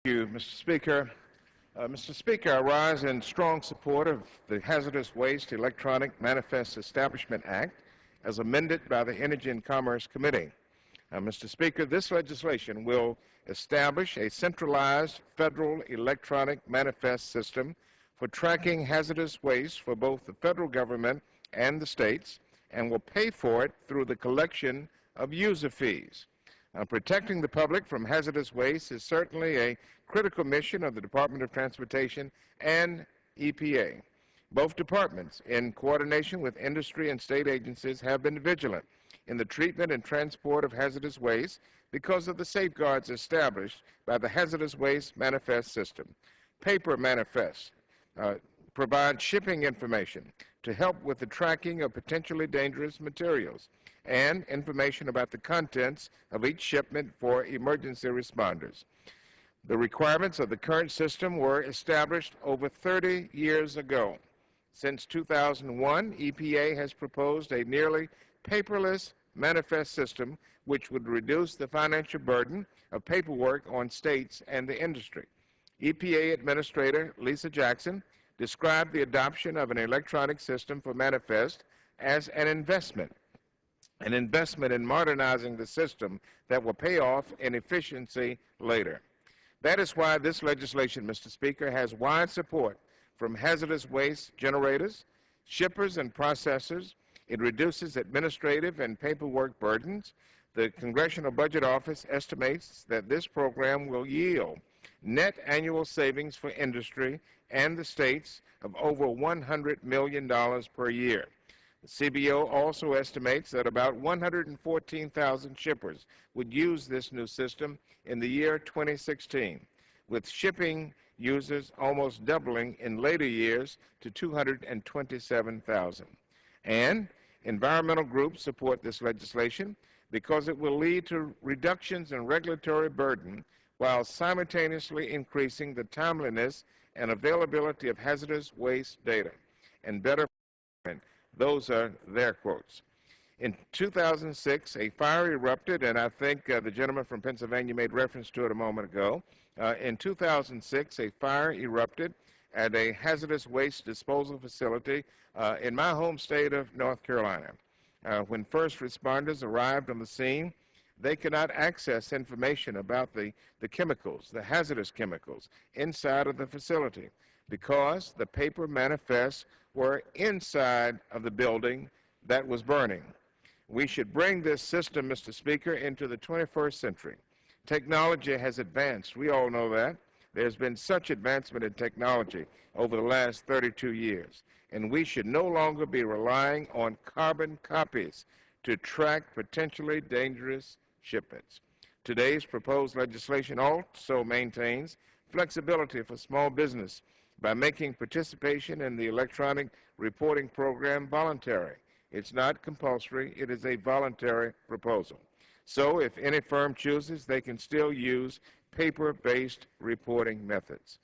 you, Mr. Speaker. Mr. Speaker, I rise in strong support of the Hazardous Waste Electronic Manifest Establishment Act as amended by the Energy and Commerce Committee. Mr. Speaker, this legislation will establish a centralized federal electronic manifest system for tracking hazardous waste for both the federal government and the states, and will pay for it through the collection of user fees. Protecting the public from hazardous waste is certainly a critical mission of the Department of Transportation and EPA. Both departments, in coordination with industry and state agencies, have been vigilant in the treatment and transport of hazardous waste because of the safeguards established by the Hazardous Waste Manifest System. Paper manifests provide shipping information to help with the tracking of potentially dangerous materials and information about the contents of each shipment for emergency responders. The requirements of the current system were established over 30 years ago. Since 2001, EPA has proposed a nearly paperless manifest system which would reduce the financial burden of paperwork on states and the industry. EPA Administrator Lisa Jackson described the adoption of an electronic system for manifest as an investment in modernizing the system that will pay off in efficiency later. That is why this legislation, Mr. Speaker, has wide support from hazardous waste generators, shippers, and processors. It reduces administrative and paperwork burdens. The Congressional Budget Office estimates that this program will yield net annual savings for industry and the states of over $100 million per year. The CBO also estimates that about 114,000 shippers would use this new system in the year 2016, with shipping users almost doubling in later years to 227,000. And environmental groups support this legislation because it will lead to reductions in regulatory burden while simultaneously increasing the timeliness and availability of hazardous waste data and better management. Those are their quotes. In 2006, a fire erupted, and I think the gentleman from Pennsylvania made reference to it a moment ago. In 2006, a fire erupted at a hazardous waste disposal facility in my home state of North Carolina. When first responders arrived on the scene, they could not access information about the chemicals, the hazardous chemicals, inside of the facility because the paper manifests were inside of the building that was burning. We should bring this system, Mr. Speaker, into the 21st century. Technology has advanced. We all know that. There's been such advancement in technology over the last 32 years, and we should no longer be relying on carbon copies to track potentially dangerous shipments. Today's proposed legislation also maintains flexibility for small business by making participation in the electronic reporting program voluntary. It's not compulsory. It is a voluntary proposal. So if any firm chooses, they can still use paper-based reporting methods.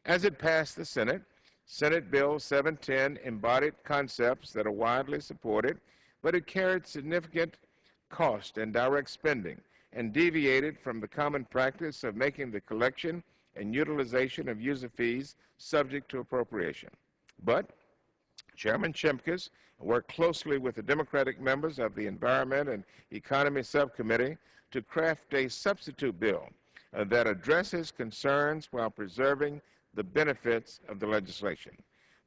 As it passed the Senate, Senate Bill 710 embodied concepts that are widely supported, but it carried significant cost and direct spending and deviated from the common practice of making the collection and utilization of user fees subject to appropriation. But Chairman Shimkus worked closely with the Democratic members of the Environment and Economy Subcommittee to craft a substitute bill that addresses concerns while preserving the benefits of the legislation.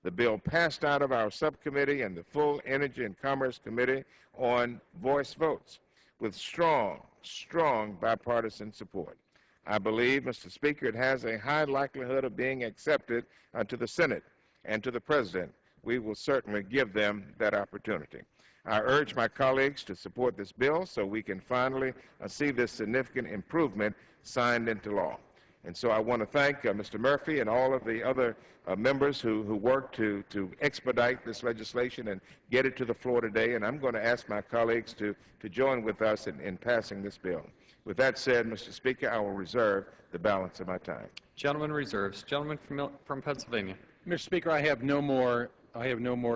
The bill passed out of our subcommittee and the full Energy and Commerce Committee on voice votes with strong bipartisan support. I believe, Mr. Speaker, it has a high likelihood of being accepted to the Senate and to the President. We will certainly give them that opportunity. I urge my colleagues to support this bill so we can finally see this significant improvement signed into law. And so I want to thank Mr. Murphy and all of the other members who worked to expedite this legislation and get it to the floor today. And I'm going to ask my colleagues to join with us in passing this bill. With that said, Mr. Speaker, I will reserve the balance of my time. Gentleman reserves. Gentleman from Pennsylvania. Mr. Speaker, I have no more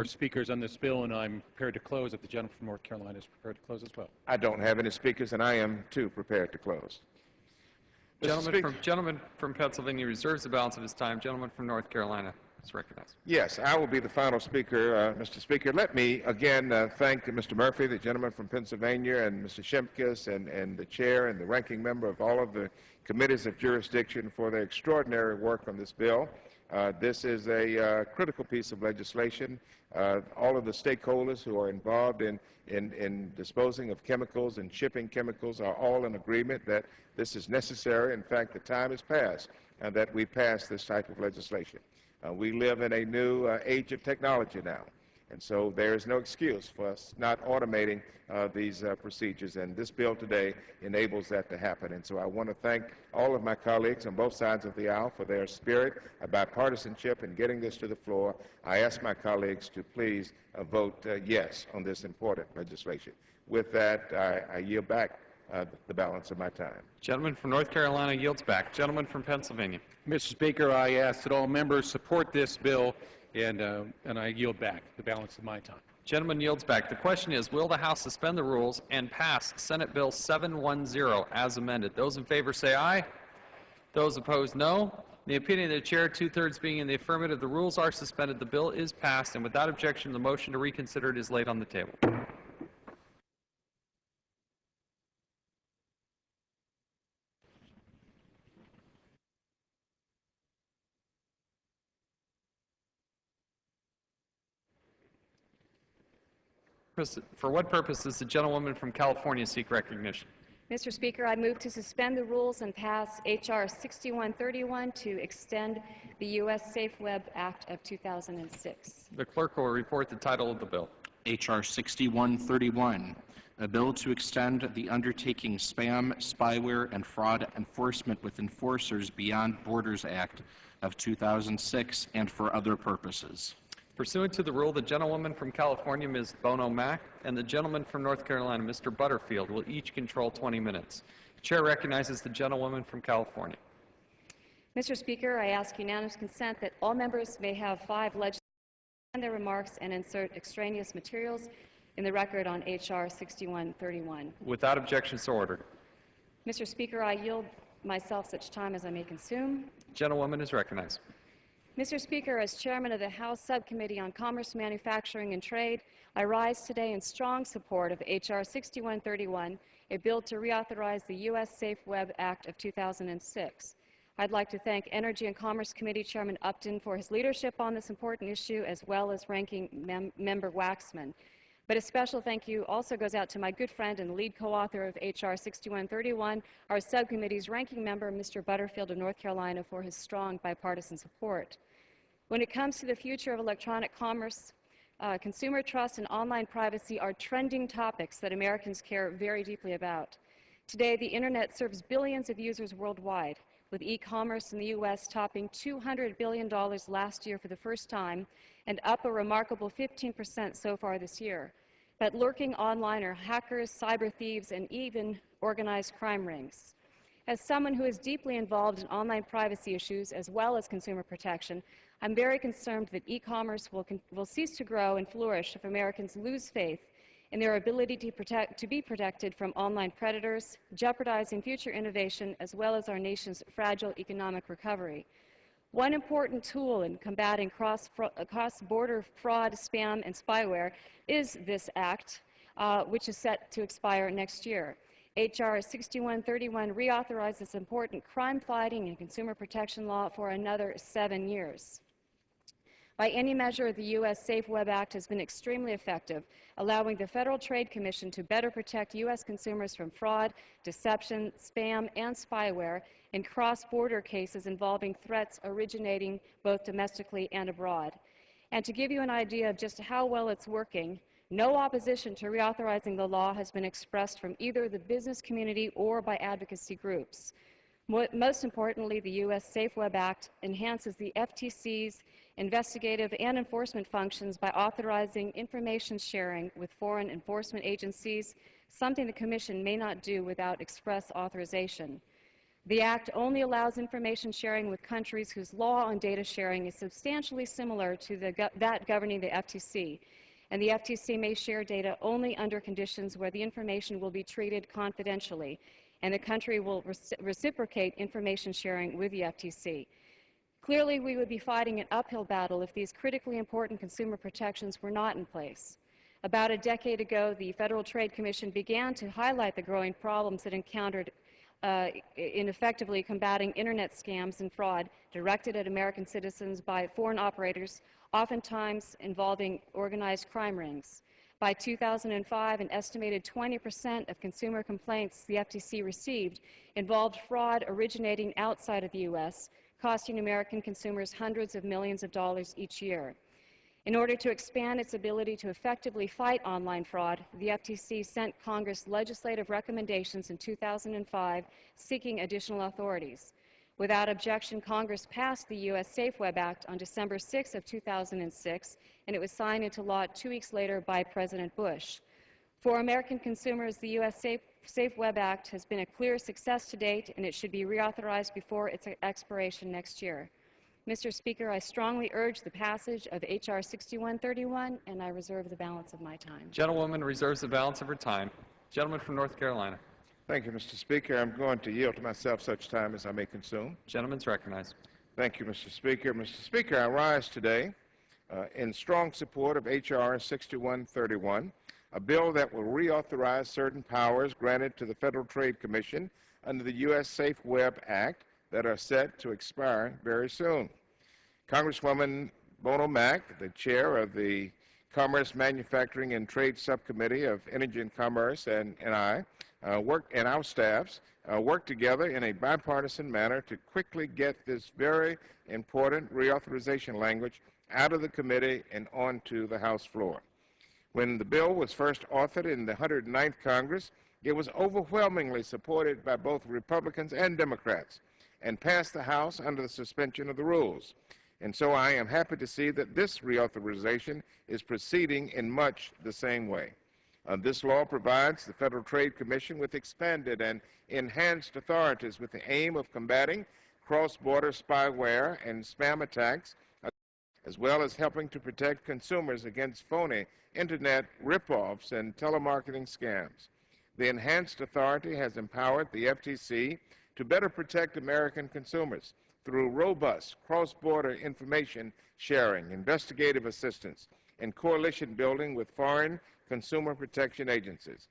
speakers on this bill, and I'm prepared to close if the gentleman from North Carolina is prepared to close as well. I don't have any speakers, and I am, too, prepared to close. Gentleman from Pennsylvania reserves the balance of his time. Gentleman from North Carolina is recognized. Yes, I will be the final speaker, Mr. Speaker. Let me again thank Mr. Murphy, the gentleman from Pennsylvania, and Mr. Shimkus, and the chair and the ranking member of all of the committees of jurisdiction for their extraordinary work on this bill. This is a critical piece of legislation. All of the stakeholders who are involved in disposing of chemicals and shipping chemicals are all in agreement that this is necessary. In fact, the time has passed and that we pass this type of legislation. We live in a new age of technology now, and so there is no excuse for us not automating these procedures, and this bill today enables that to happen. And so I want to thank all of my colleagues on both sides of the aisle for their spirit of bipartisanship in getting this to the floor. I ask my colleagues to please vote yes on this important legislation. With that, I yield back the balance of my time. Gentleman from North Carolina yields back. Gentleman from Pennsylvania. Mr. Speaker, I ask that all members support this bill, and I yield back the balance of my time. Gentleman yields back. The question is, will the House suspend the rules and pass Senate Bill 710 as amended? Those in favor say aye. Those opposed, no. In the opinion of the chair, two-thirds being in the affirmative, the rules are suspended. The bill is passed, and without objection, the motion to reconsider it is laid on the table. For what purpose does the gentlewoman from California seek recognition? Mr. Speaker, I move to suspend the rules and pass H.R. 6131 to extend the U.S. Safe Web Act of 2006. The clerk will report the title of the bill. H.R. 6131, a bill to extend the Undertaking Spam, Spyware, and Fraud Enforcement with Enforcers Beyond Borders Act of 2006 and for other purposes. Pursuant to the rule, the gentlewoman from California, Ms. Bono Mack, and the gentleman from North Carolina, Mr. Butterfield, will each control 20 minutes. The chair recognizes the gentlewoman from California. Mr. Speaker, I ask unanimous consent that all members may have 5 legislators and their remarks and insert extraneous materials in the record on H.R. 6131. Without objection, so ordered. Mr. Speaker, I yield myself such time as I may consume. Gentlewoman is recognized. Mr. Speaker, as chairman of the House Subcommittee on Commerce, Manufacturing, and Trade, I rise today in strong support of H.R. 6131, a bill to reauthorize the U.S. Safe Web Act of 2006. I'd like to thank Energy and Commerce Committee Chairman Upton for his leadership on this important issue, as well as Ranking Member Waxman. But a special thank you also goes out to my good friend and lead co-author of H.R. 6131, our subcommittee's ranking member, Mr. Butterfield of North Carolina, for his strong bipartisan support. When it comes to the future of electronic commerce, consumer trust and online privacy are trending topics that Americans care very deeply about. Today, the Internet serves billions of users worldwide, with e-commerce in the U.S. topping $200 billion last year for the first time, and up a remarkable 15% so far this year. But lurking online are hackers, cyber thieves, and even organized crime rings. As someone who is deeply involved in online privacy issues as well as consumer protection, I'm very concerned that e-commerce will cease to grow and flourish if Americans lose faith in their ability to be protected from online predators, jeopardizing future innovation as well as our nation's fragile economic recovery. One important tool in combating cross-border fraud, spam, and spyware is this act, which is set to expire next year. H.R. 6131 reauthorizes important crime-fighting and consumer protection law for another 7 years. By any measure, the U.S. Safe Web Act has been extremely effective, allowing the Federal Trade Commission to better protect U.S. consumers from fraud, deception, spam, and spyware in cross-border cases involving threats originating both domestically and abroad. And to give you an idea of just how well it's working, no opposition to reauthorizing the law has been expressed from either the business community or by advocacy groups. Most importantly, the U.S. Safe Web Act enhances the FTC's investigative and enforcement functions by authorizing information sharing with foreign enforcement agencies, something the Commission may not do without express authorization. The Act only allows information sharing with countries whose law on data sharing is substantially similar to that governing the FTC, and the FTC may share data only under conditions where the information will be treated confidentially. and the country will reciprocate information sharing with the FTC. Clearly, we would be fighting an uphill battle if these critically important consumer protections were not in place. About a decade ago, the Federal Trade Commission began to highlight the growing problems it encountered in effectively combating Internet scams and fraud directed at American citizens by foreign operators, oftentimes involving organized crime rings. By 2005, an estimated 20% of consumer complaints the FTC received involved fraud originating outside of the U.S., costing American consumers hundreds of millions of dollars each year. In order to expand its ability to effectively fight online fraud, the FTC sent Congress legislative recommendations in 2005 seeking additional authorities. Without objection, Congress passed the U.S. Safe Web Act on December 6 of 2006, and it was signed into law 2 weeks later by President Bush. For American consumers, the U.S. Safe Web Act has been a clear success to date, and it should be reauthorized before its expiration next year. Mr. Speaker, I strongly urge the passage of H.R. 6131, and I reserve the balance of my time. Gentlewoman reserves the balance of her time. Gentleman from North Carolina. Thank you, Mr. Speaker. I'm going to yield to myself such time as I may consume. Gentleman's recognized. Thank you, Mr. Speaker. Mr. Speaker, I rise today in strong support of H.R. 6131, a bill that will reauthorize certain powers granted to the Federal Trade Commission under the U.S. Safe Web Act that are set to expire very soon. Congresswoman Bono Mack, the chair of the Commerce, Manufacturing, and Trade Subcommittee of Energy and Commerce, and our staffs worked together in a bipartisan manner to quickly get this very important reauthorization language out of the committee and onto the House floor. When the bill was first authored in the 109th Congress, it was overwhelmingly supported by both Republicans and Democrats and passed the House under the suspension of the rules. And so I am happy to see that this reauthorization is proceeding in much the same way. This law provides the Federal Trade Commission with expanded and enhanced authorities with the aim of combating cross-border spyware and spam attacks, as well as helping to protect consumers against phony Internet ripoffs and telemarketing scams. The enhanced authority has empowered the FTC to better protect American consumers through robust cross-border information sharing, investigative assistance, and coalition building with foreign consumer protection agencies.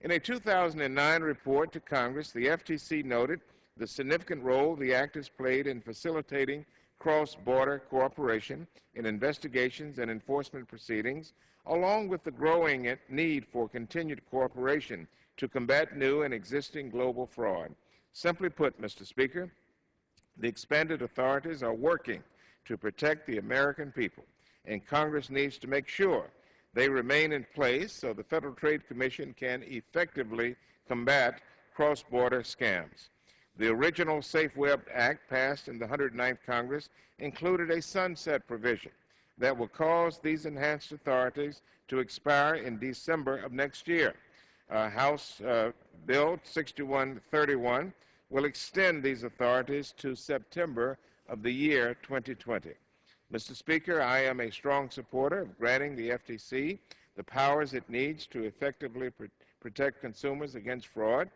In a 2009 report to Congress, the FTC noted the significant role the Act has played in facilitating cross-border cooperation in investigations and enforcement proceedings, along with the growing need for continued cooperation to combat new and existing global fraud. Simply put, Mr. Speaker, the expanded authorities are working to protect the American people, and Congress needs to make sure they remain in place so the Federal Trade Commission can effectively combat cross-border scams. The original Safe Web Act passed in the 109th Congress included a sunset provision that will cause these enhanced authorities to expire in December of next year. House Bill 6131 will extend these authorities to September of the year 2020. Mr. Speaker, I am a strong supporter of granting the FTC the powers it needs to effectively protect consumers against fraud,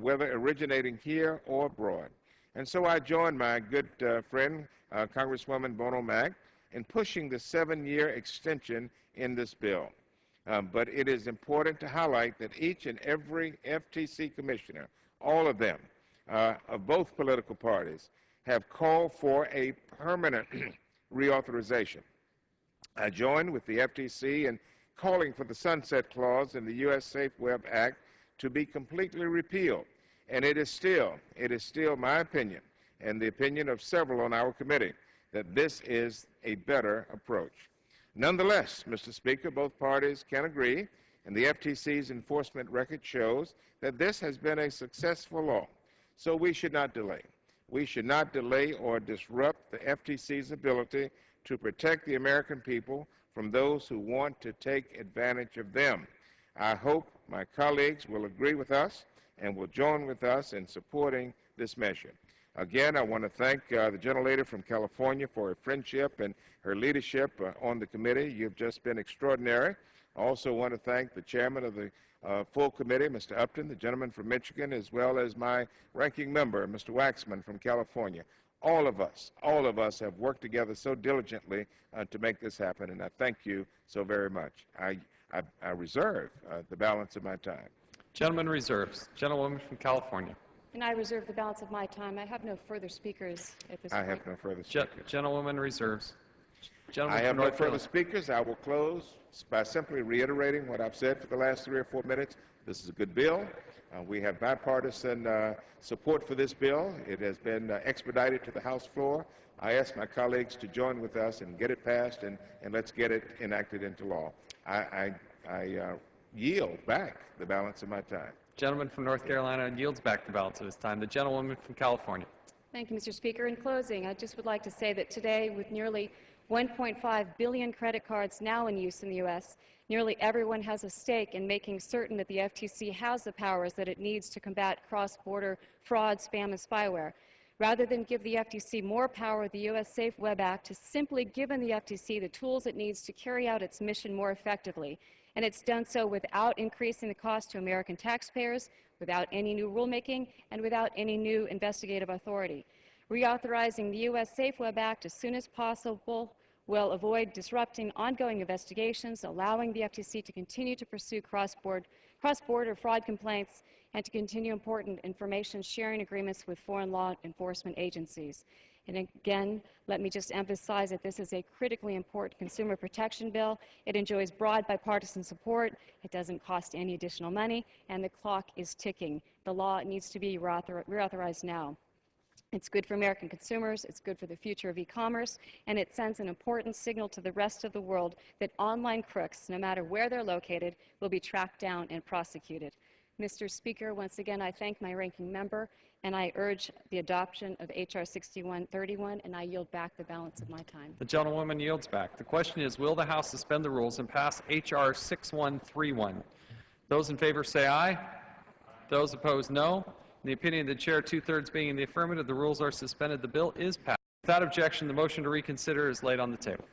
whether originating here or abroad. And so I join my good friend, Congresswoman Bono Mack, in pushing the 7-year extension in this bill. But it is important to highlight that each and every FTC commissioner, all of them, of both political parties, have called for a permanent reauthorization. I join with the FTC in calling for the sunset clause in the U.S. Safe Web Act to be completely repealed. And it is still my opinion, and the opinion of several on our committee, that this is a better approach. Nonetheless, Mr. Speaker, both parties can agree, and the FTC's enforcement record shows that this has been a successful law. So we should not delay. We should not delay or disrupt the FTC's ability to protect the American people from those who want to take advantage of them. I hope my colleagues will agree with us and will join with us in supporting this measure. Again, I want to thank the gentlelady from California for her friendship and her leadership on the committee. You've just been extraordinary I also want to thank the chairman of the full committee, Mr. Upton, the gentleman from Michigan, as well as my ranking member, Mr. Waxman from California. All of us have worked together so diligently to make this happen, and I thank you so very much. I reserve the balance of my time. Gentleman reserves. Gentlewoman from California. And I reserve the balance of my time. I have no further speakers at this I point. have no further speakers. Gentlewoman reserves. Gentleman I have from no North further Carolina. speakers. I will close by simply reiterating what I've said for the last 3 or 4 minutes. This is a good bill. We have bipartisan support for this bill. It has been expedited to the House floor. I ask my colleagues to join with us and get it passed, and let's get it enacted into law. I yield back the balance of my time. Gentleman from North Carolina yields back the balance of his time. The gentlewoman from California. Thank you, Mr. Speaker. In closing, I just would like to say that today, with nearly 1.5 billion credit cards now in use in the U.S., nearly everyone has a stake in making certain that the FTC has the powers that it needs to combat cross-border fraud, spam, and spyware. Rather than give the FTC more power, the U.S. Safe Web Act has simply given the FTC the tools it needs to carry out its mission more effectively. And it's done so without increasing the cost to American taxpayers, without any new rulemaking, and without any new investigative authority. Reauthorizing the U.S. Safe Web Act as soon as possible will avoid disrupting ongoing investigations, allowing the FTC to continue to pursue cross-border fraud complaints and to continue important information sharing agreements with foreign law enforcement agencies. And again, let me just emphasize that this is a critically important consumer protection bill. It enjoys broad bipartisan support. It doesn't cost any additional money, and the clock is ticking. The law needs to be reauthorized now. It's good for American consumers, it's good for the future of e-commerce, and it sends an important signal to the rest of the world that online crooks, no matter where they're located, will be tracked down and prosecuted. Mr. Speaker, once again, I thank my ranking member, and I urge the adoption of H.R. 6131, and I yield back the balance of my time. The gentlewoman yields back. The question is, will the House suspend the rules and pass H.R. 6131? Those in favor say aye. Those opposed, no. In the opinion of the chair, 2/3 being in the affirmative, the rules are suspended. The bill is passed. Without objection, the motion to reconsider is laid on the table.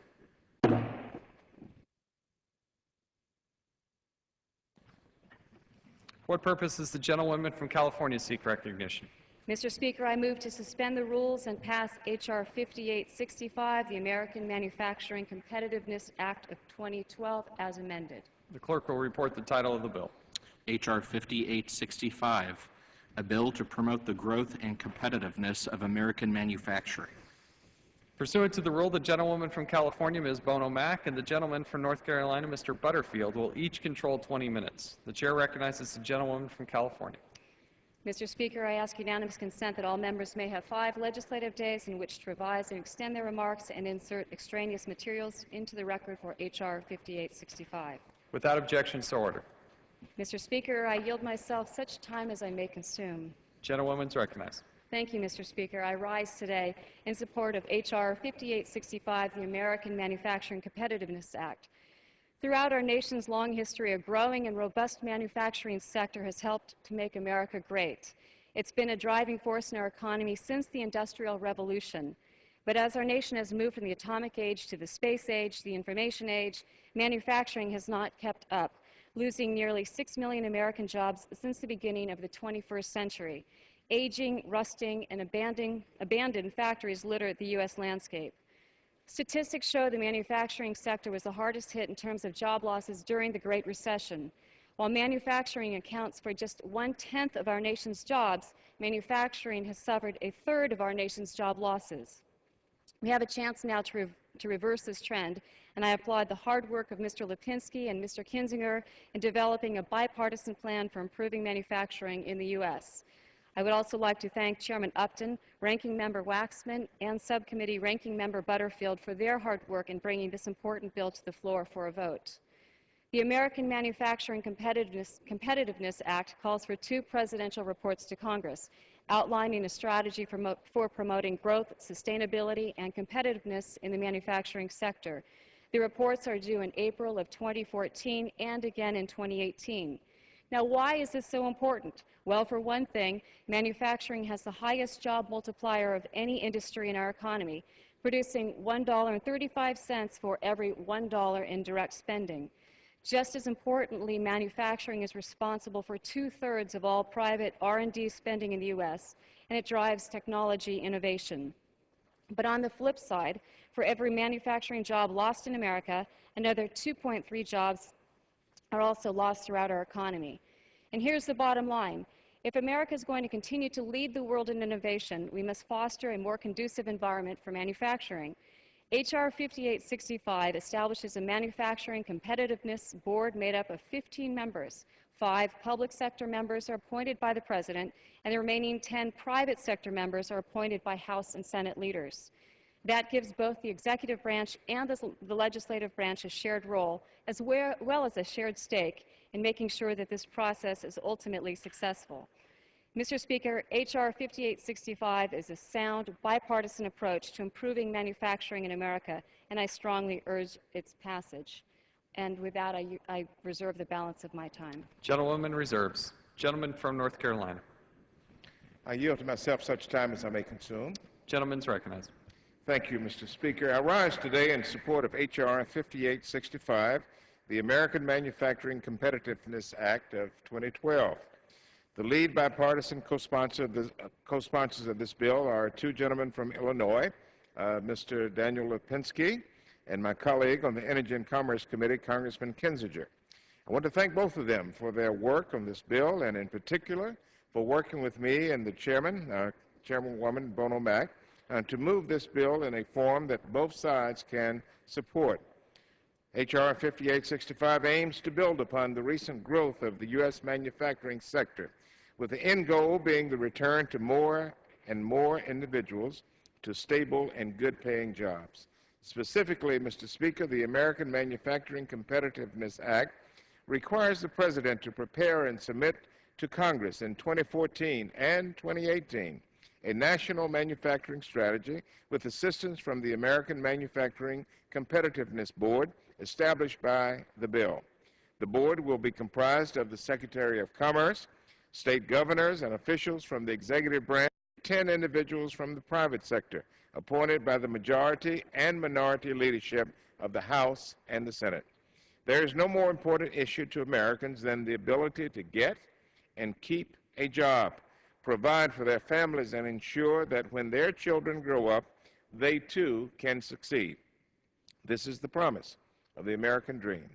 For what purpose does the gentlewoman from California seek recognition? Mr. Speaker, I move to suspend the rules and pass H.R. 5865, the American Manufacturing Competitiveness Act of 2012, as amended. The clerk will report the title of the bill. H.R. 5865, a bill to promote the growth and competitiveness of American manufacturing. Pursuant to the rule, the gentlewoman from California, Ms. Bono Mack, and the gentleman from North Carolina, Mr. Butterfield, will each control 20 minutes. The chair recognizes the gentlewoman from California. Mr. Speaker, I ask unanimous consent that all members may have 5 legislative days in which to revise and extend their remarks and insert extraneous materials into the record for H.R. 5865. Without objection, so ordered. Mr. Speaker, I yield myself such time as I may consume. Gentlewoman is recognized. Thank you, Mr. Speaker. I rise today in support of H.R. 5865, the American Manufacturing Competitiveness Act. Throughout our nation's long history, a growing and robust manufacturing sector has helped to make America great. It's been a driving force in our economy since the Industrial Revolution. But as our nation has moved from the atomic age to the space age, the information age, manufacturing has not kept up, losing nearly 6 million American jobs since the beginning of the 21st century. Aging, rusting, and abandoned factories litter the U.S. landscape. Statistics show the manufacturing sector was the hardest hit in terms of job losses during the Great Recession. While manufacturing accounts for just 1/10 of our nation's jobs, manufacturing has suffered 1/3 of our nation's job losses. We have a chance now to reverse this trend, and I applaud the hard work of Mr. Lipinski and Mr. Kinzinger in developing a bipartisan plan for improving manufacturing in the U.S. I would also like to thank Chairman Upton, Ranking Member Waxman, and Subcommittee Ranking Member Butterfield for their hard work in bringing this important bill to the floor for a vote. The American Manufacturing Competitiveness Act calls for 2 presidential reports to Congress, outlining a strategy for promoting growth, sustainability, and competitiveness in the manufacturing sector. The reports are due in April of 2014 and again in 2018. Now, why is this so important? Well, for one thing, manufacturing has the highest job multiplier of any industry in our economy, producing $1.35 for every $1 in direct spending. Just as importantly, manufacturing is responsible for 2/3 of all private R&D spending in the U.S., and it drives technology innovation. But on the flip side, for every manufacturing job lost in America, another 2.3 jobs are also lost throughout our economy. And here's the bottom line. If America is going to continue to lead the world in innovation, we must foster a more conducive environment for manufacturing. H.R. 5865 establishes a manufacturing competitiveness board made up of 15 members. 5 public sector members are appointed by the President, and the remaining 10 private sector members are appointed by House and Senate leaders. That gives both the executive branch and the legislative branch a shared role, as well as a shared stake in making sure that this process is ultimately successful. Mr. Speaker, H.R. 5865 is a sound, bipartisan approach to improving manufacturing in America, and I strongly urge its passage. And with that, I reserve the balance of my time. Gentlewoman reserves. Gentleman from North Carolina. I yield to myself such time as I may consume. Gentleman's recognized. Thank you, Mr. Speaker. I rise today in support of H.R. 5865, the American Manufacturing Competitiveness Act of 2012. The lead bipartisan co-sponsors of this bill are 2 gentlemen from Illinois, Mr. Daniel Lipinski and my colleague on the Energy and Commerce Committee, Congressman Kinzinger. I want to thank both of them for their work on this bill, and in particular for working with me and the chairman, Chairwoman Bono Mack, to move this bill in a form that both sides can support. H.R. 5865 aims to build upon the recent growth of the U.S. manufacturing sector, with the end goal being the return to more and more individuals to stable and good-paying jobs. Specifically, Mr. Speaker, the American Manufacturing Competitiveness Act requires the President to prepare and submit to Congress in 2014 and 2018 a national manufacturing strategy with assistance from the American Manufacturing Competitiveness Board established by the bill. The board will be comprised of the Secretary of Commerce, state governors, and officials from the executive branch, 10 individuals from the private sector, appointed by the majority and minority leadership of the House and the Senate. There is no more important issue to Americans than the ability to get and keep a job, provide for their families, and ensure that when their children grow up, they too can succeed. This is the promise of the American dream,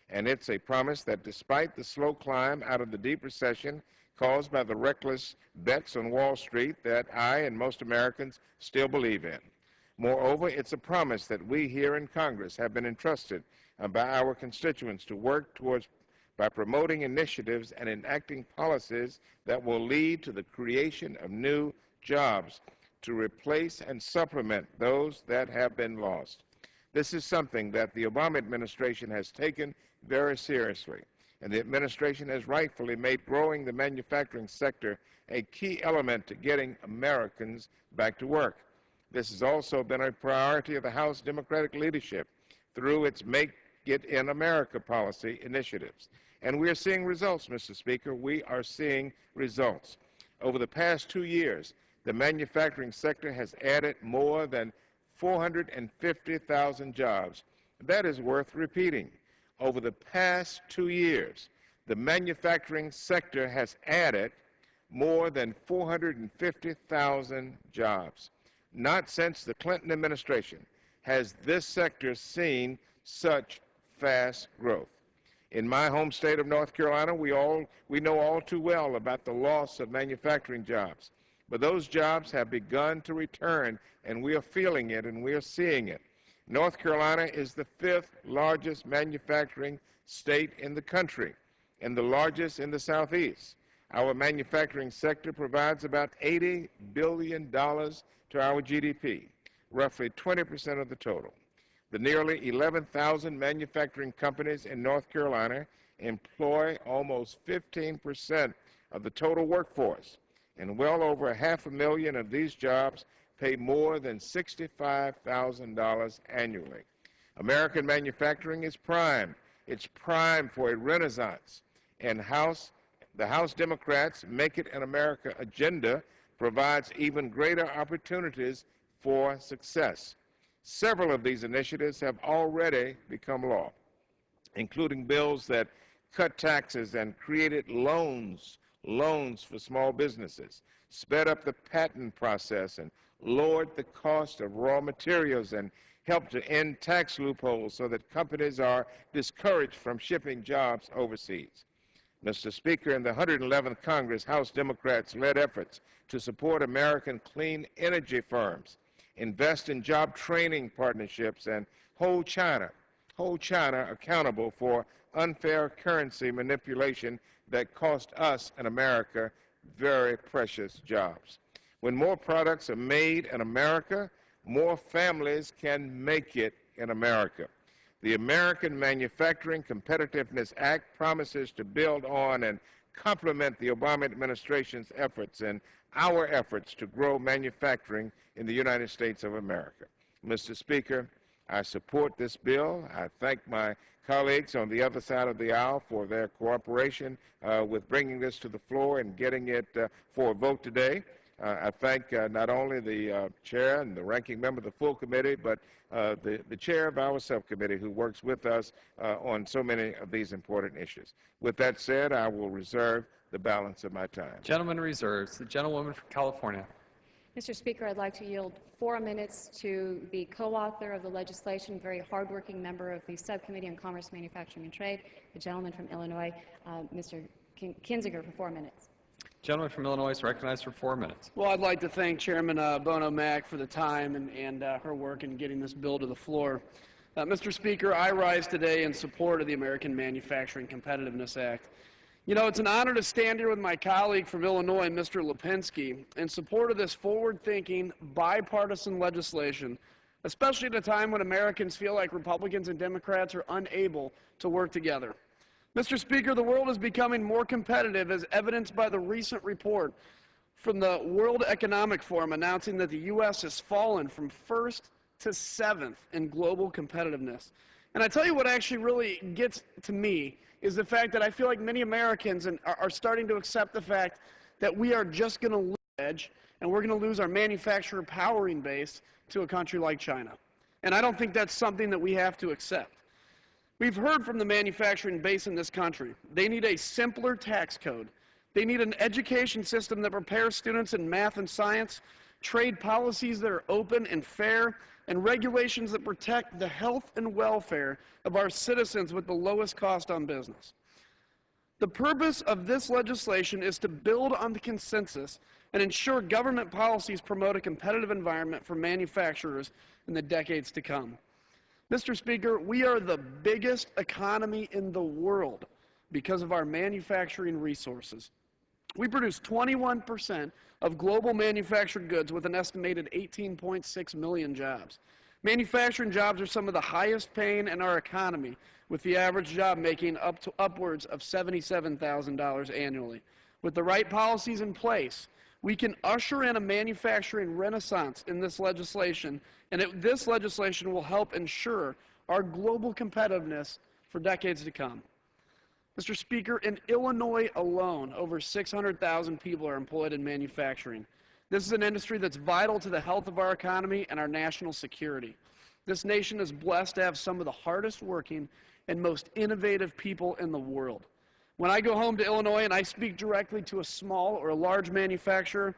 and it's a promise that despite the slow climb out of the deep recession caused by the reckless bets on Wall Street that I and most Americans still believe in. Moreover, it's a promise that we here in Congress have been entrusted by our constituents to work towards by promoting initiatives and enacting policies that will lead to the creation of new jobs to replace and supplement those that have been lost. This is something that the Obama administration has taken very seriously, and the administration has rightfully made growing the manufacturing sector a key element to getting Americans back to work. This has also been a priority of the House Democratic leadership through its Make It in America policy initiatives. And we are seeing results, Mr. Speaker. We are seeing results. Over the past 2 years, the manufacturing sector has added more than 450,000 jobs. That is worth repeating. Over the past 2 years, the manufacturing sector has added more than 450,000 jobs. Not since the Clinton administration has this sector seen such fast growth. In my home state of North Carolina, we know all too well about the loss of manufacturing jobs. But those jobs have begun to return, and we are feeling it and we are seeing it. North Carolina is the 5th largest manufacturing state in the country and the largest in the Southeast. Our manufacturing sector provides about $80 billion to our GDP, roughly 20% of the total. The nearly 11,000 manufacturing companies in North Carolina employ almost 15% of the total workforce, and well over 500,000 of these jobs pay more than $65,000 annually. American manufacturing is primed. It's primed for a renaissance, and the House Democrats' Make It in America agenda provides even greater opportunities for success. Several of these initiatives have already become law. including bills that cut taxes and created loans for small businesses, sped up the patent process, and lowered the cost of raw materials, and helped to end tax loopholes so that companies are discouraged from shipping jobs overseas. Mr. Speaker, in the 111th Congress, House Democrats led efforts to support American clean energy firms, invest in job training partnerships, and hold China accountable for unfair currency manipulation that cost us in America very precious jobs. When more products are made in America, more families can make it in America. The American Manufacturing Competitiveness Act promises to build on and complement the Obama administration's efforts and our efforts to grow manufacturing in the United States of America. Mr. Speaker, I support this bill. I thank my colleagues on the other side of the aisle for their cooperation with bringing this to the floor and getting it for a vote today. I thank not only the chair and the ranking member of the full committee, but the chair of our subcommittee who works with us on so many of these important issues. With that said, I will reserve the balance of my time. Gentleman reserves. The gentlewoman from California. Mr. Speaker, I'd like to yield 4 minutes to the co-author of the legislation, very hardworking member of the Subcommittee on Commerce, Manufacturing, and Trade, the gentleman from Illinois, Mr. Kinzinger, for 4 minutes. Gentleman from Illinois is recognized for 4 minutes. Well, I'd like to thank Chairman Bono Mack for the time and her work in getting this bill to the floor. Mr. Speaker, I rise today in support of the American Manufacturing Competitiveness Act. You know, it's an honor to stand here with my colleague from Illinois, Mr. Lipinski, in support of this forward-thinking, bipartisan legislation, especially at a time when Americans feel like Republicans and Democrats are unable to work together. Mr. Speaker, the world is becoming more competitive, as evidenced by the recent report from the World Economic Forum announcing that the U.S. has fallen from 1st to 7th in global competitiveness. And I tell you what actually really gets to me is the fact that I feel like many Americans are starting to accept the fact that we are just going to lose edge and we're going to lose our manufacturer powering base to a country like China. And I don't think that's something that we have to accept. We've heard from the manufacturing base in this country. They need a simpler tax code. They need an education system that prepares students in math and science, trade policies that are open and fair, and regulations that protect the health and welfare of our citizens with the lowest cost on business. The purpose of this legislation is to build on the consensus and ensure government policies promote a competitive environment for manufacturers in the decades to come. Mr. Speaker, we are the biggest economy in the world because of our manufacturing resources. We produce 21% of global manufactured goods with an estimated 18.6 million jobs. Manufacturing jobs are some of the highest paying in our economy, with the average job making up to upwards of $77,000 annually. With the right policies in place, we can usher in a manufacturing renaissance in this legislation, and this legislation will help ensure our global competitiveness for decades to come. Mr. Speaker, in Illinois alone, over 600,000 people are employed in manufacturing. This is an industry that's vital to the health of our economy and our national security. This nation is blessed to have some of the hardest working and most innovative people in the world. When I go home to Illinois and I speak directly to a small or a large manufacturer,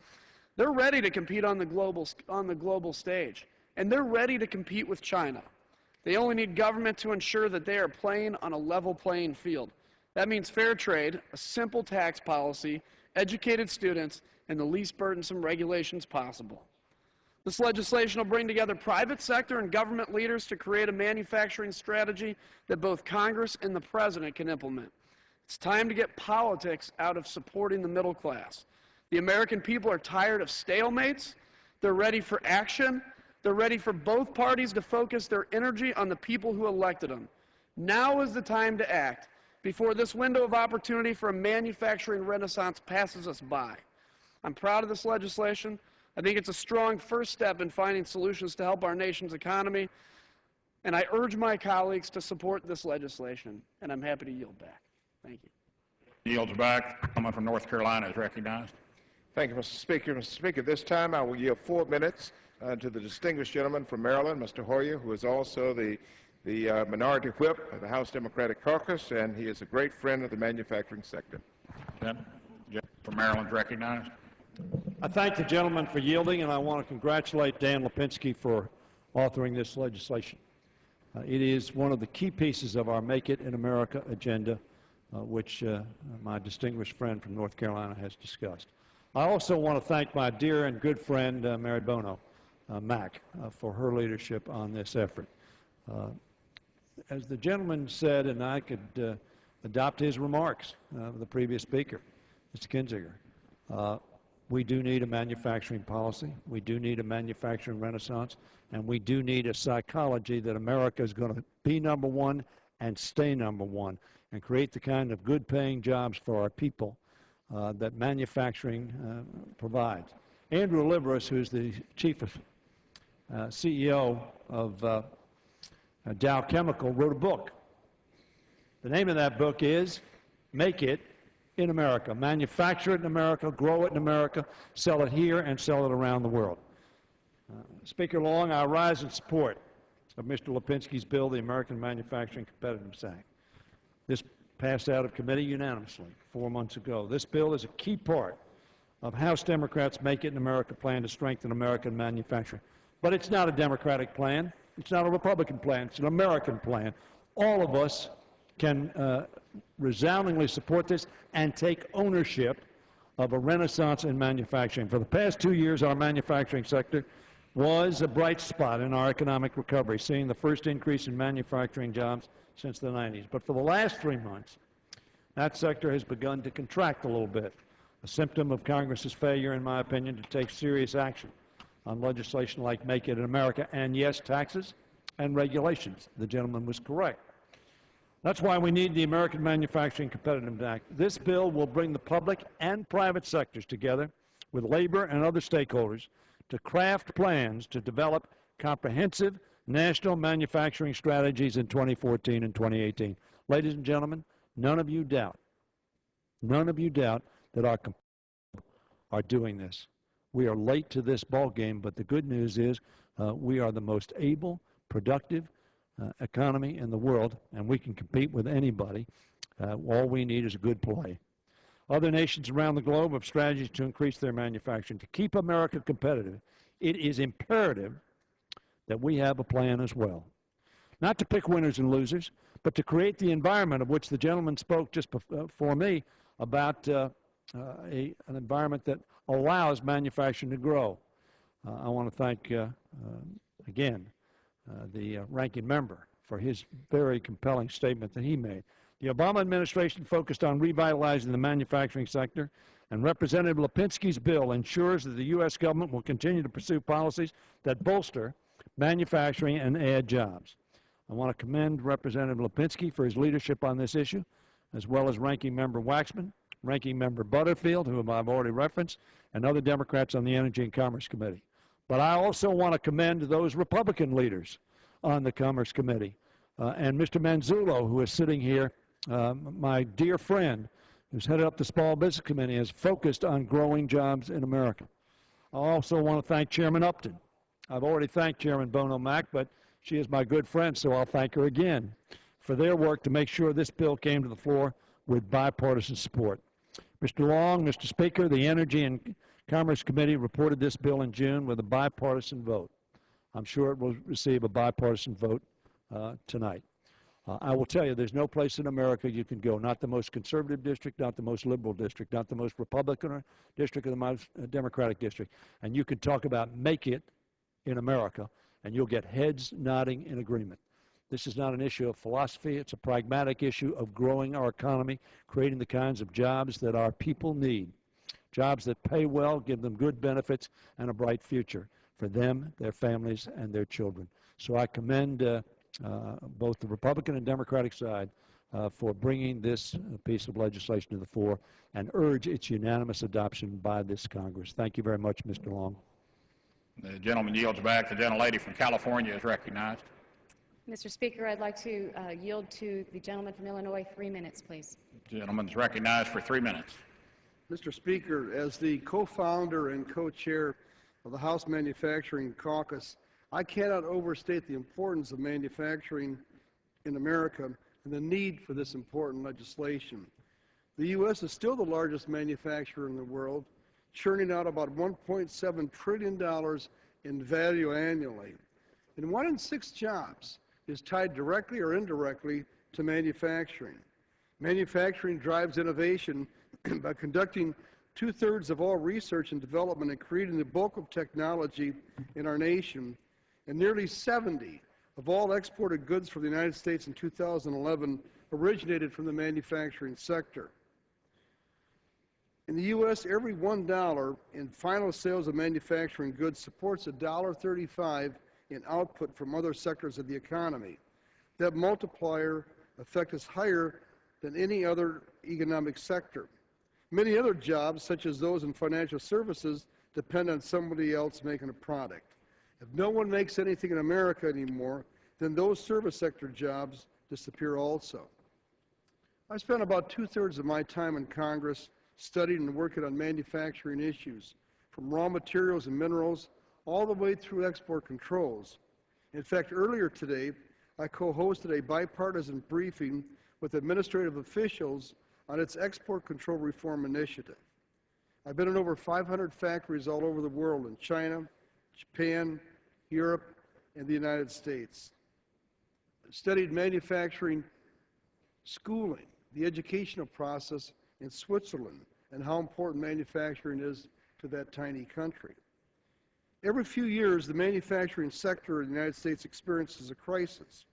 they're ready to compete on the global stage, and they're ready to compete with China. They only need government to ensure that they are playing on a level playing field. That means fair trade, a simple tax policy, educated students, and the least burdensome regulations possible. This legislation will bring together private sector and government leaders to create a manufacturing strategy that both Congress and the President can implement. It's time to get politics out of supporting the middle class. The American people are tired of stalemates. They're ready for action. They're ready for both parties to focus their energy on the people who elected them. Now is the time to act before this window of opportunity for a manufacturing renaissance passes us by. I'm proud of this legislation. I think it's a strong first step in finding solutions to help our nation's economy, and I urge my colleagues to support this legislation, and I'm happy to yield back. Thank you. Yields back. Someone from North Carolina is recognized. Thank you, Mr. Speaker. Mr. Speaker, this time I will yield 4 minutes to the distinguished gentleman from Maryland, Mr. Hoyer, who is also the the Minority Whip of the House Democratic Caucus, and he is a great friend of the manufacturing sector. Gentleman from Maryland is recognized. I thank the gentleman for yielding, and I want to congratulate Dan Lipinski for authoring this legislation. It is one of the key pieces of our Make It in America agenda, which my distinguished friend from North Carolina has discussed. I also want to thank my dear and good friend, Mary Bono Mack, for her leadership on this effort. As the gentleman said, and I could adopt his remarks, the previous speaker, Mr. Kinzinger, we do need a manufacturing policy, we do need a manufacturing renaissance, and we do need a psychology that America is going to be number one and stay number one and create the kind of good-paying jobs for our people that manufacturing provides. Andrew Liveris, who's the chief CEO of Dow Chemical, wrote a book. The name of that book is Make It in America. Manufacture it in America, grow it in America, sell it here, and sell it around the world. Speaker Long, I rise in support of Mr. Lipinski's bill, the American Manufacturing Competitiveness Act. This passed out of committee unanimously 4 months ago. This bill is a key part of House Democrats' Make It in America plan to strengthen American manufacturing. But it's not a Democratic plan. It's not a Republican plan. It's an American plan. All of us can resoundingly support this and take ownership of a renaissance in manufacturing. For the past 2 years, our manufacturing sector was a bright spot in our economic recovery, seeing the first increase in manufacturing jobs since the 90s. But for the last 3 months, that sector has begun to contract a little bit, a symptom of Congress's failure, in my opinion, to take serious action on legislation like Make It in America, and yes, taxes and regulations. The gentleman was correct. That's why we need the American Manufacturing Competitiveness Act. This bill will bring the public and private sectors together with labor and other stakeholders to craft plans to develop comprehensive national manufacturing strategies in 2014 and 2018. Ladies and gentlemen, none of you doubt that our competitors are doing this. We are late to this ball game, but the good news is we are the most able, productive economy in the world, and we can compete with anybody. All we need is a good play. Other nations around the globe have strategies to increase their manufacturing. To keep America competitive, it is imperative that we have a plan as well. Not to pick winners and losers, but to create the environment of which the gentleman spoke just before me about an environment that allows manufacturing to grow. I want to thank, again, the ranking member for his very compelling statement that he made. The Obama administration focused on revitalizing the manufacturing sector, and Representative Lipinski's bill ensures that the U.S. government will continue to pursue policies that bolster manufacturing and add jobs. I want to commend Representative Lipinski for his leadership on this issue, as well as Ranking Member Waxman, Ranking Member Butterfield, whom I've already referenced, and other Democrats on the Energy and Commerce Committee. But I also want to commend those Republican leaders on the Commerce Committee, and Mr. Manzullo, who is sitting here, my dear friend, who's headed up the Small Business Committee, is focused on growing jobs in America. I also want to thank Chairman Upton. I've already thanked Chairman Bono Mack, but she is my good friend, so I'll thank her again for their work to make sure this bill came to the floor with bipartisan support. Mr. Long, Mr. Speaker, the Energy and Commerce Committee reported this bill in June with a bipartisan vote. I'm sure it will receive a bipartisan vote tonight. I will tell you, there's no place in America you can go, not the most conservative district, not the most liberal district, not the most Republican district, or the most Democratic district, and you can talk about Make It in America, and you'll get heads nodding in agreement. This is not an issue of philosophy. It's a pragmatic issue of growing our economy, creating the kinds of jobs that our people need, jobs that pay well, give them good benefits, and a bright future for them, their families, and their children. So I commend both the Republican and Democratic side for bringing this piece of legislation to the fore and urge its unanimous adoption by this Congress. Thank you very much, Mr. Long. The gentleman yields back. The gentlelady from California is recognized. Mr. Speaker, I'd like to yield to the gentleman from Illinois 3 minutes, please. The gentleman is recognized for 3 minutes. Mr. Speaker, as the co-founder and co-chair of the House Manufacturing Caucus, I cannot overstate the importance of manufacturing in America and the need for this important legislation. The U.S. is still the largest manufacturer in the world, churning out about $1.7 trillion in value annually. And 1 in 6 jobs is tied directly or indirectly to manufacturing. Manufacturing drives innovation by conducting 2/3 of all research and development and creating the bulk of technology in our nation, and nearly 70 of all exported goods from the United States in 2011 originated from the manufacturing sector. In the U.S., every $1 in final sales of manufacturing goods supports $1.35 in output from other sectors of the economy. That multiplier effect is higher than any other economic sector. Many other jobs, such as those in financial services, depend on somebody else making a product. If no one makes anything in America anymore, then those service sector jobs disappear also. I spent about 2/3 of my time in Congress studying and working on manufacturing issues, from raw materials and minerals all the way through export controls. In fact, earlier today, I co-hosted a bipartisan briefing with administrative officials on its export control reform initiative. I've been in over 500 factories all over the world, in China, Japan, Europe, and the United States. I've studied manufacturing schooling, the educational process in Switzerland, and how important manufacturing is to that tiny country. Every few years, the manufacturing sector in the United States experiences a crisis.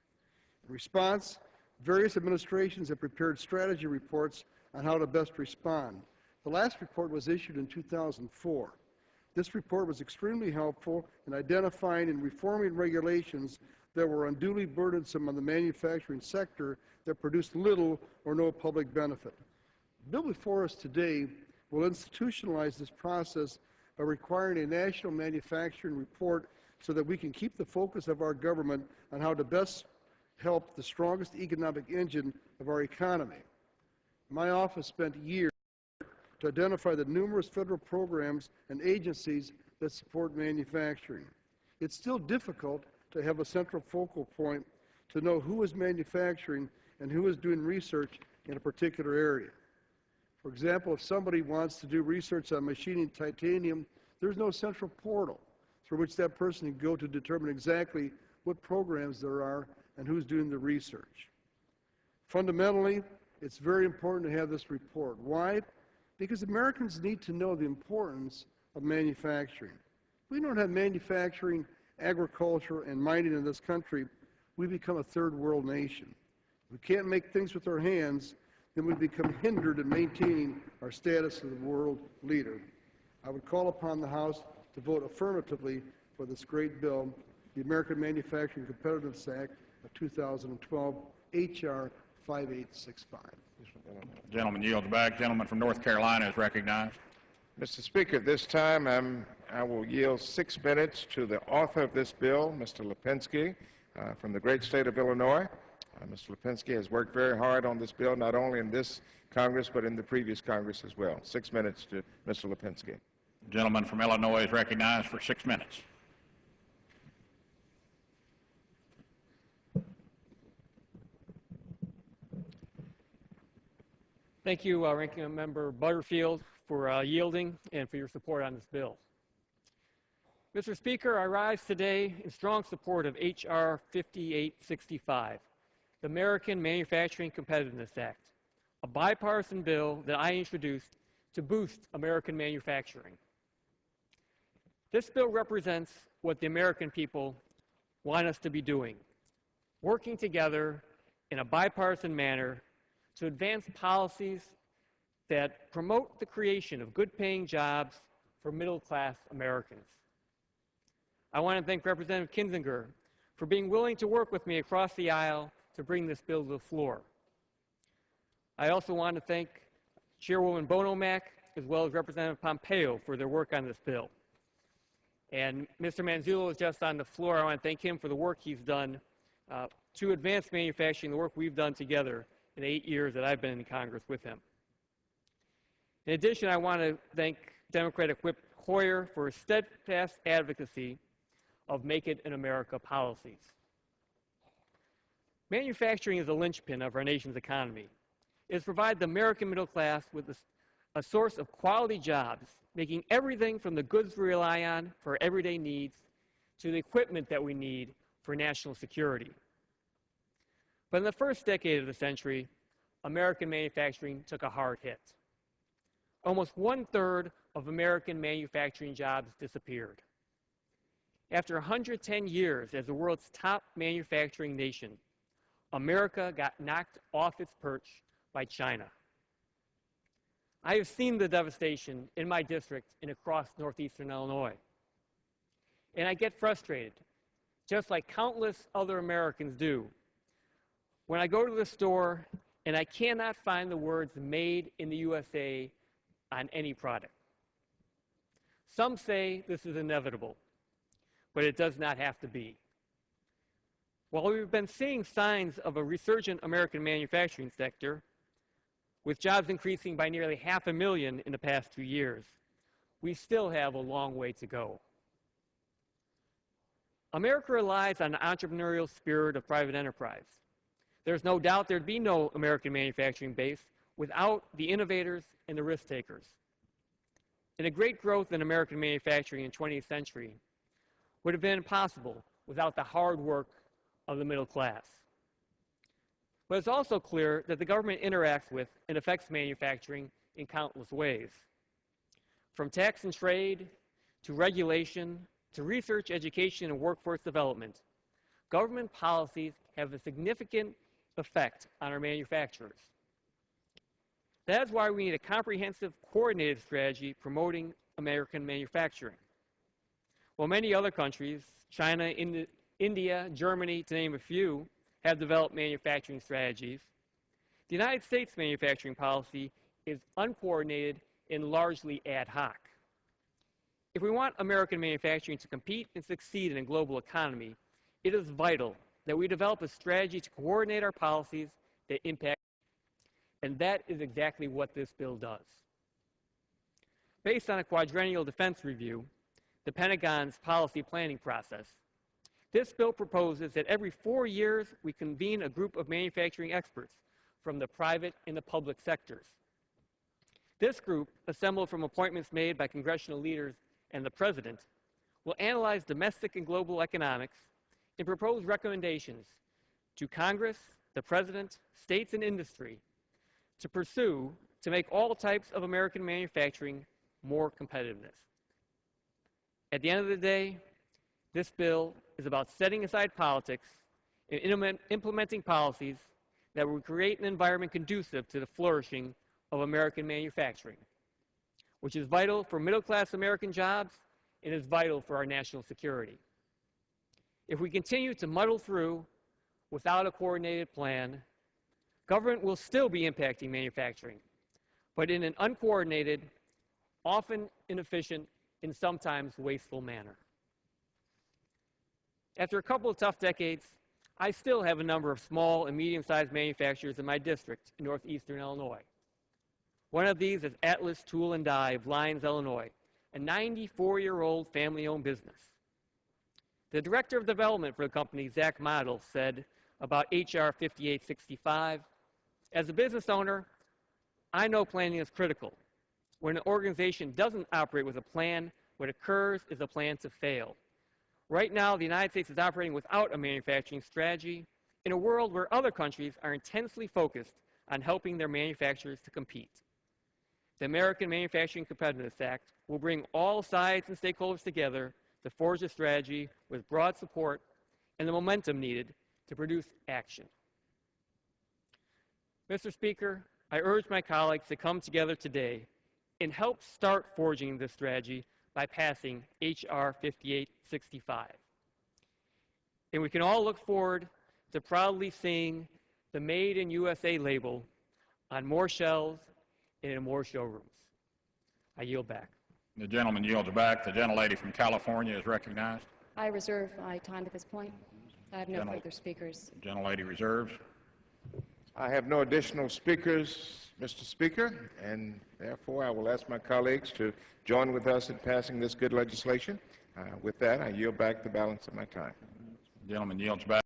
In response, various administrations have prepared strategy reports on how to best respond. The last report was issued in 2004. This report was extremely helpful in identifying and reforming regulations that were unduly burdensome on the manufacturing sector that produced little or no public benefit. The bill before us today will institutionalize this process by requiring a national manufacturing report so that we can keep the focus of our government on how to best help the strongest economic engine of our economy. My office spent years to identify the numerous federal programs and agencies that support manufacturing. It's still difficult to have a central focal point to know who is manufacturing and who is doing research in a particular area. For example, if somebody wants to do research on machining titanium, there's no central portal through which that person can go to determine exactly what programs there are and who's doing the research. Fundamentally, it's very important to have this report. Why? Because Americans need to know the importance of manufacturing. If we don't have manufacturing, agriculture, and mining in this country, we become a third world nation. If we can't make things with our hands, then we become hindered in maintaining our status as a world leader. I would call upon the House to vote affirmatively for this great bill, the American Manufacturing Competitiveness Act of 2012, H.R. 5865. Gentleman yields back. Gentleman from North Carolina is recognized. Mr. Speaker, at this time, I will yield 6 minutes to the author of this bill, Mr. Lipinski, from the great state of Illinois. Mr. Lipinski has worked very hard on this bill, not only in this Congress, but in the previous Congress as well. 6 minutes to Mr. Lipinski. Gentleman from Illinois is recognized for 6 minutes. Thank you, Ranking Member Butterfield, for yielding and for your support on this bill. Mr. Speaker, I rise today in strong support of H.R. 5865, the American Manufacturing Competitiveness Act, a bipartisan bill that I introduced to boost American manufacturing. This bill represents what the American people want us to be doing, working together in a bipartisan manner to advance policies that promote the creation of good-paying jobs for middle-class Americans. I want to thank Representative Kinzinger for being willing to work with me across the aisle to bring this bill to the floor. I also want to thank Chairwoman Bono-Mack as well as Representative Pompeo for their work on this bill. And Mr. Manzullo is just on the floor. I want to thank him for the work he's done to advance manufacturing, the work we've done together in the 8 years that I've been in Congress with him. In addition, I want to thank Democratic Whip Hoyer for his steadfast advocacy of Make It in America policies. Manufacturing is the linchpin of our nation's economy. It has provided the American middle class with a source of quality jobs, making everything from the goods we rely on for our everyday needs to the equipment that we need for national security. But in the first decade of the century, American manufacturing took a hard hit. Almost 1/3 of American manufacturing jobs disappeared. After 110 years as the world's top manufacturing nation, America got knocked off its perch by China. I have seen the devastation in my district and across northeastern Illinois. And I get frustrated, just like countless other Americans do, when I go to the store and I cannot find the words "made in the USA" on any product. Some say this is inevitable, but it does not have to be. While we've been seeing signs of a resurgent American manufacturing sector, with jobs increasing by nearly 500,000 in the past 2 years, we still have a long way to go. America relies on the entrepreneurial spirit of private enterprise. There's no doubt there'd be no American manufacturing base without the innovators and the risk takers. And the great growth in American manufacturing in the 20th century would have been impossible without the hard work of the middle class. But it's also clear that the government interacts with and affects manufacturing in countless ways. From tax and trade, to regulation, to research, education, and workforce development, government policies have a significant effect on our manufacturers. That is why we need a comprehensive, coordinated strategy promoting American manufacturing. While many other countries, China, India, Germany, to name a few, have developed manufacturing strategies, the United States manufacturing policy is uncoordinated and largely ad hoc. If we want American manufacturing to compete and succeed in a global economy, it is vital that we develop a strategy to coordinate our policies that impact, and that is exactly what this bill does. Based on a quadrennial defense review, the Pentagon's policy planning process, this bill proposes that every 4 years we convene a group of manufacturing experts from the private and the public sectors. This group, assembled from appointments made by congressional leaders and the President, will analyze domestic and global economics and propose recommendations to Congress, the President, states, and industry to pursue to make all types of American manufacturing more competitive. At the end of the day, this bill is about setting aside politics and implementing policies that will create an environment conducive to the flourishing of American manufacturing, which is vital for middle-class American jobs and is vital for our national security. If we continue to muddle through without a coordinated plan, government will still be impacting manufacturing, but in an uncoordinated, often inefficient, and sometimes wasteful manner. After a couple of tough decades, I still have a number of small and medium-sized manufacturers in my district in northeastern Illinois. One of these is Atlas Tool and Die of Lyons, Illinois, a 94-year-old family-owned business. The director of development for the company, Zach Model, said about HR 5865, as a business owner, I know planning is critical. When an organization doesn't operate with a plan, what occurs is a plan to fail. Right now, the United States is operating without a manufacturing strategy in a world where other countries are intensely focused on helping their manufacturers to compete. The American Manufacturing Competitiveness Act will bring all sides and stakeholders together to forge a strategy with broad support and the momentum needed to produce action. Mr. Speaker, I urge my colleagues to come together today and help start forging this strategy by passing HR 5865. And we can all look forward to proudly seeing the Made in USA label on more shelves and in more showrooms. I yield back. The gentleman yields back. The gentlelady from California is recognized. I reserve my time at this point. I have no further speakers. The gentlelady reserves. I have no additional speakers, Mr. Speaker, and therefore I will ask my colleagues to join with us in passing this good legislation. With that, I yield back the balance of my time. The gentleman yields back.